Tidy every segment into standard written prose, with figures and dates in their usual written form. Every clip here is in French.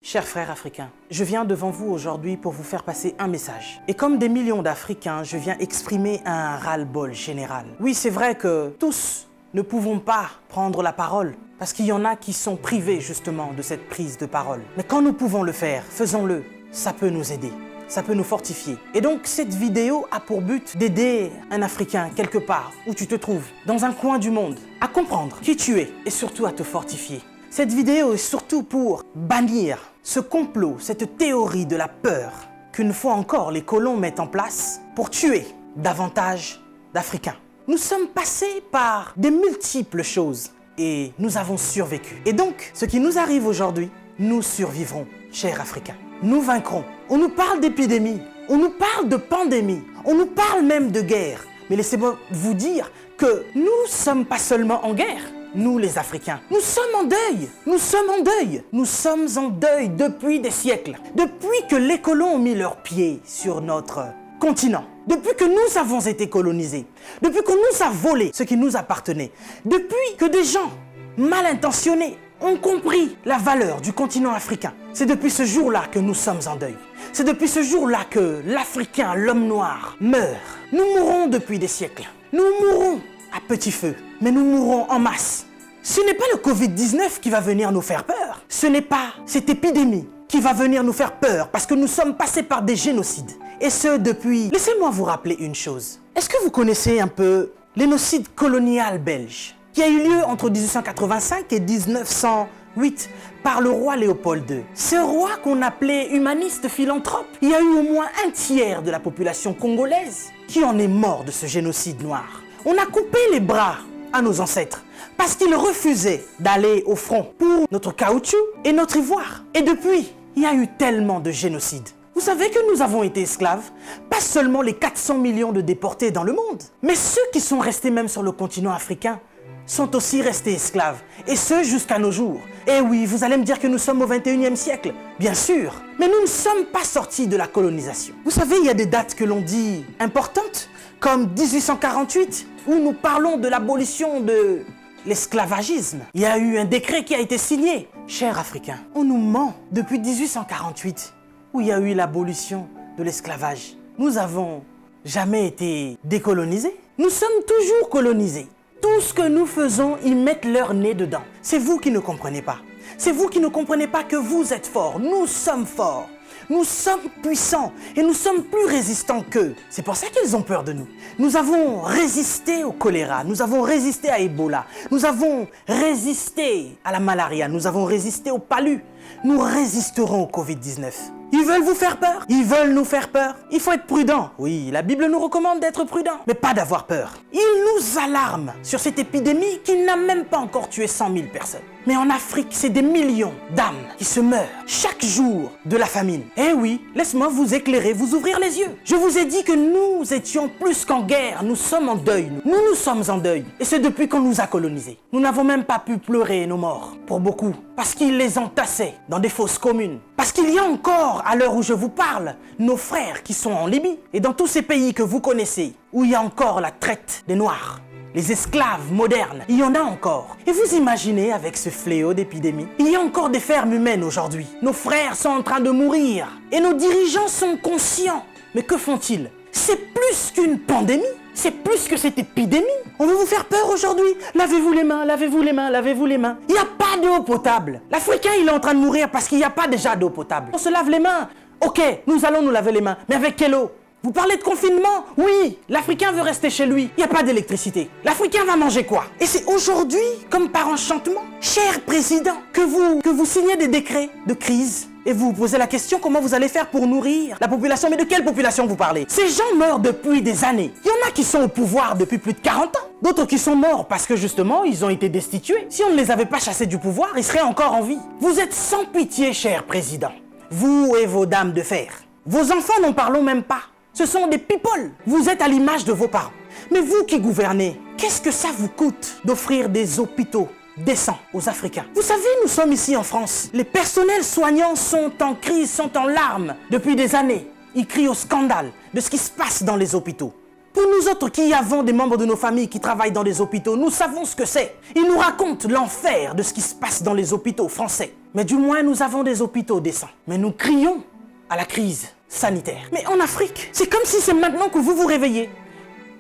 Chers frères africains, je viens devant vous aujourd'hui pour vous faire passer un message. Et comme des millions d'Africains, je viens exprimer un ras-le-bol général. Oui, c'est vrai que tous ne pouvons pas prendre la parole, parce qu'il y en a qui sont privés justement de cette prise de parole. Mais quand nous pouvons le faire, faisons-le. Ça peut nous aider, ça peut nous fortifier. Et donc cette vidéo a pour but d'aider un Africain quelque part où tu te trouves, dans un coin du monde, à comprendre qui tu es et surtout à te fortifier. Cette vidéo est surtout pour bannir ce complot, cette théorie de la peur qu'une fois encore les colons mettent en place pour tuer davantage d'Africains. Nous sommes passés par des multiples choses et nous avons survécu. Et donc, ce qui nous arrive aujourd'hui, nous survivrons, chers Africains. Nous vaincrons. On nous parle d'épidémie, on nous parle de pandémie, on nous parle même de guerre. Mais laissez-moi vous dire que nous ne sommes pas seulement en guerre. Nous les Africains, nous sommes en deuil, nous sommes en deuil, nous sommes en deuil depuis des siècles, depuis que les colons ont mis leurs pieds sur notre continent, depuis que nous avons été colonisés, depuis qu'on nous a volé ce qui nous appartenait, depuis que des gens mal intentionnés ont compris la valeur du continent africain. C'est depuis ce jour-là que nous sommes en deuil. C'est depuis ce jour-là que l'Africain, l'homme noir, meurt. Nous mourrons depuis des siècles. Nous mourrons à petit feu, mais nous mourrons en masse. Ce n'est pas le Covid-19 qui va venir nous faire peur. Ce n'est pas cette épidémie qui va venir nous faire peur parce que nous sommes passés par des génocides. Et ce depuis... Laissez-moi vous rappeler une chose. Est-ce que vous connaissez un peu l'énocide colonial belge qui a eu lieu entre 1885 et 1908 par le roi Léopold II? Ce roi qu'on appelait humaniste philanthrope, il y a eu au moins un tiers de la population congolaise qui en est mort de ce génocide noir. On a coupé les bras à nos ancêtres parce qu'ils refusaient d'aller au front pour notre caoutchouc et notre ivoire. Et depuis, il y a eu tellement de génocides. Vous savez que nous avons été esclaves, pas seulement les 400 millions de déportés dans le monde, mais ceux qui sont restés même sur le continent africain sont aussi restés esclaves, et ce jusqu'à nos jours. Et oui, vous allez me dire que nous sommes au 21e siècle, bien sûr, mais nous ne sommes pas sortis de la colonisation. Vous savez, il y a des dates que l'on dit importantes, comme 1848, où nous parlons de l'abolition de l'esclavagisme. Il y a eu un décret qui a été signé. Chers Africains, on nous ment depuis 1848, où il y a eu l'abolition de l'esclavage. Nous n'avons jamais été décolonisés. Nous sommes toujours colonisés. Tout ce que nous faisons, ils mettent leur nez dedans. C'est vous qui ne comprenez pas. C'est vous qui ne comprenez pas que vous êtes forts. Nous sommes forts. Nous sommes puissants et nous sommes plus résistants qu'eux. C'est pour ça qu'ils ont peur de nous. Nous avons résisté au choléra, nous avons résisté à Ebola, nous avons résisté à la malaria, nous avons résisté au palu. Nous résisterons au Covid-19. Ils veulent vous faire peur. Ils veulent nous faire peur. Il faut être prudent. Oui, la Bible nous recommande d'être prudent, mais pas d'avoir peur. Ils nous alarment sur cette épidémie qui n'a même pas encore tué 100 000 personnes. Mais en Afrique, c'est des millions d'âmes qui se meurent chaque jour de la famine. Eh oui, laisse-moi vous éclairer, vous ouvrir les yeux. Je vous ai dit que nous étions plus qu'en guerre. Nous sommes en deuil. Nous sommes en deuil. Et c'est depuis qu'on nous a colonisés. Nous n'avons même pas pu pleurer nos morts, pour beaucoup, parce qu'ils les entassaient dans des fosses communes. Parce qu'il y a encore, à l'heure où je vous parle, nos frères qui sont en Libye et dans tous ces pays que vous connaissez, où il y a encore la traite des Noirs. Les esclaves modernes, il y en a encore. Et vous imaginez avec ce fléau d'épidémie, il y a encore des fermes humaines aujourd'hui. Nos frères sont en train de mourir et nos dirigeants sont conscients. Mais que font-ils? C'est plus qu'une pandémie, c'est plus que cette épidémie. On veut vous faire peur aujourd'hui. Lavez-vous les mains, lavez-vous les mains, lavez-vous les mains. Il n'y a pas d'eau potable. L'Africain, il est en train de mourir parce qu'il n'y a pas déjà d'eau potable. On se lave les mains. Ok, nous allons nous laver les mains, mais avec quelle eau? Vous parlez de confinement? Oui, l'Africain veut rester chez lui. Il n'y a pas d'électricité. L'Africain va manger quoi? Et c'est aujourd'hui, comme par enchantement, cher président, que vous signez des décrets de crise. Et vous vous posez la question, comment vous allez faire pour nourrir la population? Mais de quelle population vous parlez? Ces gens meurent depuis des années. Il y en a qui sont au pouvoir depuis plus de 40 ans. D'autres qui sont morts parce que justement, ils ont été destitués. Si on ne les avait pas chassés du pouvoir, ils seraient encore en vie. Vous êtes sans pitié, cher président. Vous et vos dames de fer. Vos enfants, n'en parlons même pas. Ce sont des people. Vous êtes à l'image de vos parents. Mais vous qui gouvernez, qu'est-ce que ça vous coûte d'offrir des hôpitaux décents aux Africains? Vous savez, nous sommes ici en France. Les personnels soignants sont en crise, sont en larmes depuis des années. Ils crient au scandale de ce qui se passe dans les hôpitaux. Pour nous autres qui avons des membres de nos familles qui travaillent dans les hôpitaux, nous savons ce que c'est. Ils nous racontent l'enfer de ce qui se passe dans les hôpitaux français. Mais du moins, nous avons des hôpitaux décents. Mais nous crions à la crise sanitaire. Mais en Afrique, c'est comme si c'est maintenant que vous vous réveillez.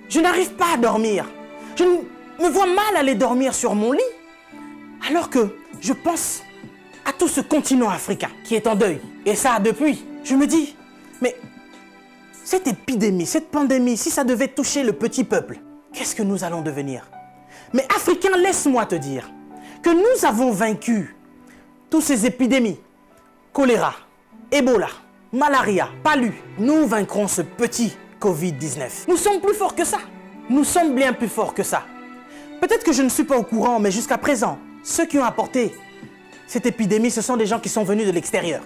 Je n'arrive pas à dormir. Je me vois mal aller dormir sur mon lit. Alors que je pense à tout ce continent africain qui est en deuil. Et ça, depuis, je me dis, mais cette épidémie, cette pandémie, si ça devait toucher le petit peuple, qu'est-ce que nous allons devenir? Mais Africains, laisse-moi te dire que nous avons vaincu toutes ces épidémies. Choléra, Ebola, malaria, palu. Nous vaincrons ce petit Covid-19. Nous sommes plus forts que ça. Nous sommes bien plus forts que ça. Peut-être que je ne suis pas au courant, mais jusqu'à présent, ceux qui ont apporté cette épidémie, ce sont des gens qui sont venus de l'extérieur,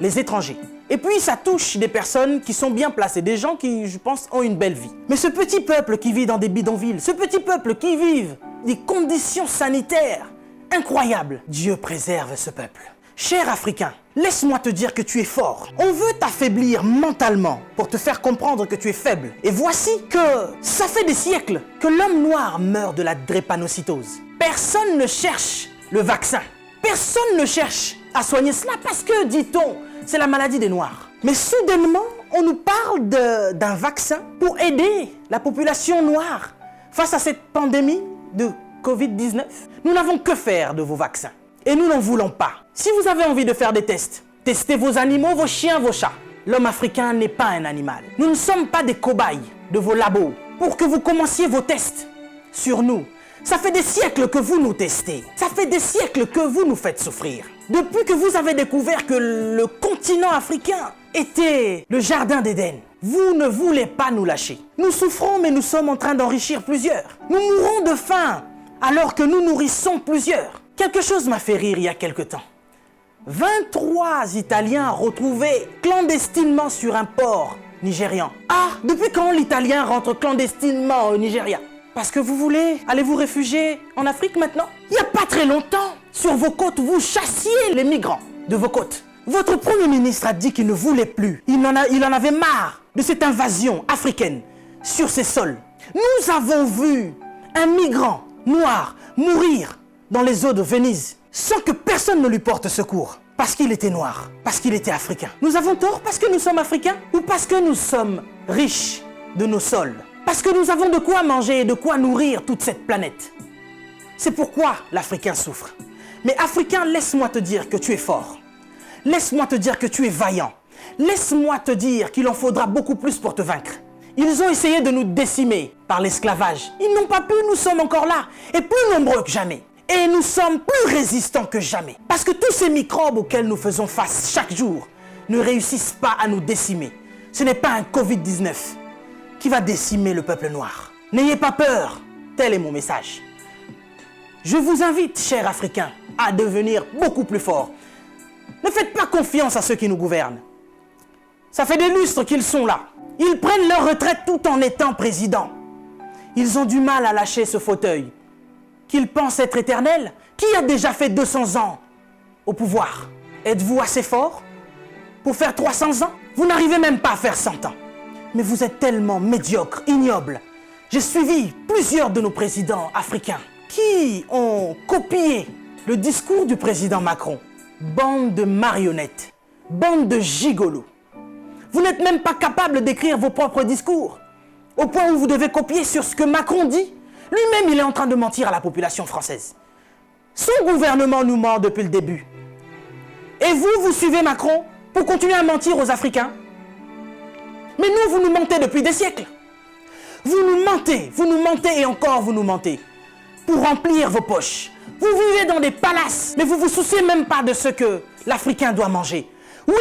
les étrangers. Et puis ça touche des personnes qui sont bien placées, des gens qui, je pense, ont une belle vie. Mais ce petit peuple qui vit dans des bidonvilles, ce petit peuple qui vit des conditions sanitaires incroyables, Dieu préserve ce peuple. Cher Africain, laisse-moi te dire que tu es fort. On veut t'affaiblir mentalement pour te faire comprendre que tu es faible. Et voici que ça fait des siècles que l'homme noir meurt de la drépanocytose. Personne ne cherche le vaccin. Personne ne cherche à soigner cela parce que, dit-on, c'est la maladie des Noirs. Mais soudainement, on nous parle d'un vaccin pour aider la population noire face à cette pandémie de Covid-19. Nous n'avons que faire de vos vaccins. Et nous n'en voulons pas. Si vous avez envie de faire des tests, testez vos animaux, vos chiens, vos chats. L'homme africain n'est pas un animal. Nous ne sommes pas des cobayes de vos labos pour que vous commenciez vos tests sur nous. Ça fait des siècles que vous nous testez. Ça fait des siècles que vous nous faites souffrir. Depuis que vous avez découvert que le continent africain était le jardin d'Éden, vous ne voulez pas nous lâcher. Nous souffrons, mais nous sommes en train d'enrichir plusieurs. Nous mourons de faim alors que nous nourrissons plusieurs. Quelque chose m'a fait rire il y a quelque temps. 23 Italiens retrouvés clandestinement sur un port nigérian. Ah, depuis quand l'Italien rentre clandestinement au Nigeria? Parce que vous voulez aller vous réfugier en Afrique maintenant? Il n'y a pas très longtemps, sur vos côtes, vous chassiez les migrants de vos côtes. Votre Premier ministre a dit qu'il ne voulait plus. Il en avait marre de cette invasion africaine sur ses sols. Nous avons vu un migrant noir mourir dans les eaux de Venise sans que personne ne lui porte secours. Parce qu'il était noir, parce qu'il était africain. Nous avons tort parce que nous sommes africains ou parce que nous sommes riches de nos sols? Parce que nous avons de quoi manger et de quoi nourrir toute cette planète. C'est pourquoi l'Africain souffre. Mais Africain, laisse-moi te dire que tu es fort. Laisse-moi te dire que tu es vaillant. Laisse-moi te dire qu'il en faudra beaucoup plus pour te vaincre. Ils ont essayé de nous décimer par l'esclavage. Ils n'ont pas pu, nous sommes encore là, et plus nombreux que jamais. Et nous sommes plus résistants que jamais. Parce que tous ces microbes auxquels nous faisons face chaque jour ne réussissent pas à nous décimer. Ce n'est pas un Covid-19 qui va décimer le peuple noir. N'ayez pas peur, tel est mon message. Je vous invite, chers Africains, à devenir beaucoup plus forts. Ne faites pas confiance à ceux qui nous gouvernent. Ça fait des lustres qu'ils sont là. Ils prennent leur retraite tout en étant présidents. Ils ont du mal à lâcher ce fauteuil qu'ils pensent être éternel. Qui a déjà fait 200 ans au pouvoir? Êtes-vous assez fort pour faire 300 ans? Vous n'arrivez même pas à faire 100 ans. Mais vous êtes tellement médiocre, ignoble. J'ai suivi plusieurs de nos présidents africains qui ont copié le discours du président Macron. Bande de marionnettes, bande de gigolos. Vous n'êtes même pas capable d'écrire vos propres discours, au point où vous devez copier sur ce que Macron dit. Lui-même, il est en train de mentir à la population française. Son gouvernement nous ment depuis le début. Et vous, vous suivez Macron pour continuer à mentir aux Africains? Mais nous, vous nous mentez depuis des siècles. Vous nous mentez et encore vous nous mentez. Pour remplir vos poches. Vous vivez dans des palaces, mais vous vous souciez même pas de ce que l'Africain doit manger. Oui,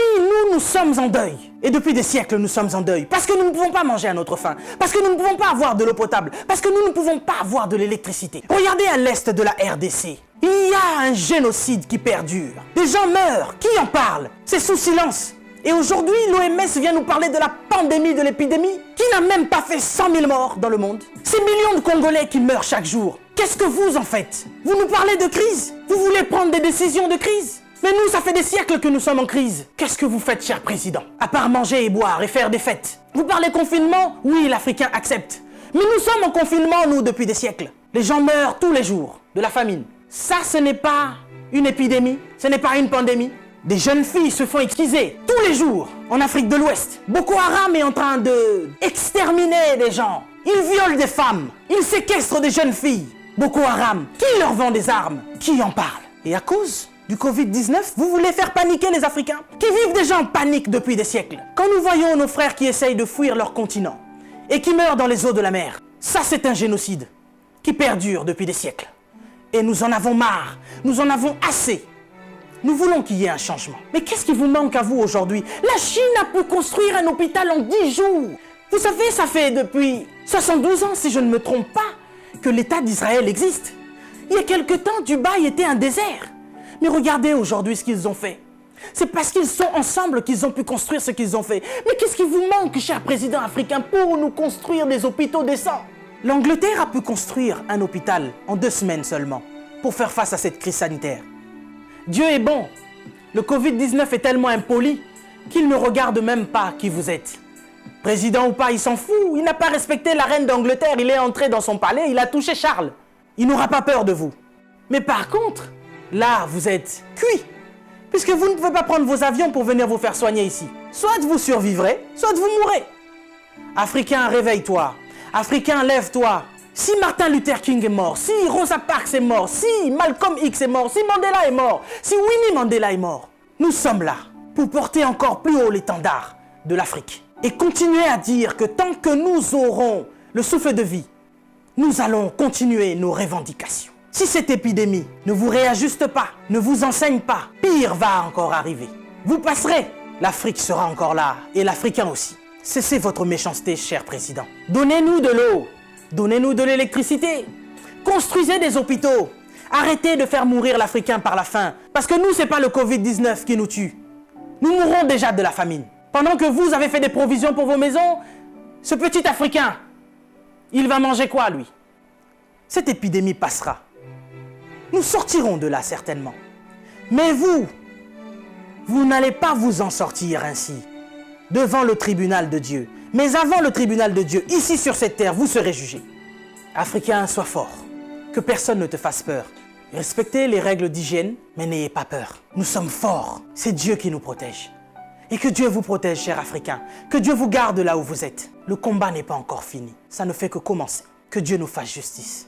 nous sommes en deuil. Et depuis des siècles, nous sommes en deuil. Parce que nous ne pouvons pas manger à notre faim. Parce que nous ne pouvons pas avoir de l'eau potable. Parce que nous ne pouvons pas avoir de l'électricité. Regardez à l'est de la RDC. Il y a un génocide qui perdure. Des gens meurent. Qui en parle? C'est sous silence. Et aujourd'hui, l'OMS vient nous parler de la pandémie, de l'épidémie, qui n'a même pas fait 100 000 morts dans le monde. Ces millions de Congolais qui meurent chaque jour. Qu'est-ce que vous en faites? Vous nous parlez de crise? Vous voulez prendre des décisions de crise? Mais nous, ça fait des siècles que nous sommes en crise. Qu'est-ce que vous faites, cher président? À part manger et boire et faire des fêtes. Vous parlez confinement? Oui, l'Africain accepte. Mais nous sommes en confinement, nous, depuis des siècles. Les gens meurent tous les jours de la famine. Ça, ce n'est pas une épidémie, ce n'est pas une pandémie. Des jeunes filles se font exquiser tous les jours en Afrique de l'Ouest. Boko Haram est en train de exterminer des gens. Ils violent des femmes, ils séquestrent des jeunes filles. Boko Haram, qui leur vend des armes? Qui en parle? Et à cause du Covid-19, vous voulez faire paniquer les Africains qui vivent déjà en panique depuis des siècles. Quand nous voyons nos frères qui essayent de fuir leur continent et qui meurent dans les eaux de la mer, ça c'est un génocide qui perdure depuis des siècles. Et nous en avons marre, nous en avons assez. Nous voulons qu'il y ait un changement. Mais qu'est-ce qui vous manque à vous aujourd'hui? La Chine a pu construire un hôpital en 10 jours. Vous savez, ça fait depuis 72 ans, si je ne me trompe pas, que l'État d'Israël existe. Il y a quelque temps, Dubaï était un désert. Mais regardez aujourd'hui ce qu'ils ont fait. C'est parce qu'ils sont ensemble qu'ils ont pu construire ce qu'ils ont fait. Mais qu'est-ce qui vous manque, cher président africain, pour nous construire des hôpitaux décents? L'Angleterre a pu construire un hôpital en 2 semaines seulement pour faire face à cette crise sanitaire. Dieu est bon. Le Covid-19 est tellement impoli qu'il ne regarde même pas qui vous êtes. Président ou pas, il s'en fout. Il n'a pas respecté la reine d'Angleterre. Il est entré dans son palais, il a touché Charles. Il n'aura pas peur de vous. Mais par contre, là, vous êtes cuit. Puisque vous ne pouvez pas prendre vos avions pour venir vous faire soigner ici. Soit vous survivrez, soit vous mourrez. Africain, réveille-toi. Africain, lève-toi. Si Martin Luther King est mort, si Rosa Parks est mort, si Malcolm X est mort, si Mandela est mort, si Winnie Mandela est mort, nous sommes là pour porter encore plus haut l'étendard de l'Afrique. Et continuer à dire que tant que nous aurons le souffle de vie, nous allons continuer nos revendications. Si cette épidémie ne vous réajuste pas, ne vous enseigne pas, pire va encore arriver. Vous passerez, l'Afrique sera encore là, et l'Africain aussi. Cessez votre méchanceté, cher président. Donnez-nous de l'eau, donnez-nous de l'électricité, construisez des hôpitaux, arrêtez de faire mourir l'Africain par la faim, parce que nous, ce n'est pas le Covid-19 qui nous tue. Nous mourrons déjà de la famine. Pendant que vous avez fait des provisions pour vos maisons, ce petit Africain, il va manger quoi, lui? Cette épidémie passera. Nous sortirons de là, certainement. Mais vous n'allez pas vous en sortir ainsi, devant le tribunal de Dieu. Mais avant le tribunal de Dieu, ici sur cette terre, vous serez jugés. Africain, sois fort. Que personne ne te fasse peur. Respectez les règles d'hygiène, mais n'ayez pas peur. Nous sommes forts. C'est Dieu qui nous protège. Et que Dieu vous protège, cher Africain. Que Dieu vous garde là où vous êtes. Le combat n'est pas encore fini. Ça ne fait que commencer. Que Dieu nous fasse justice.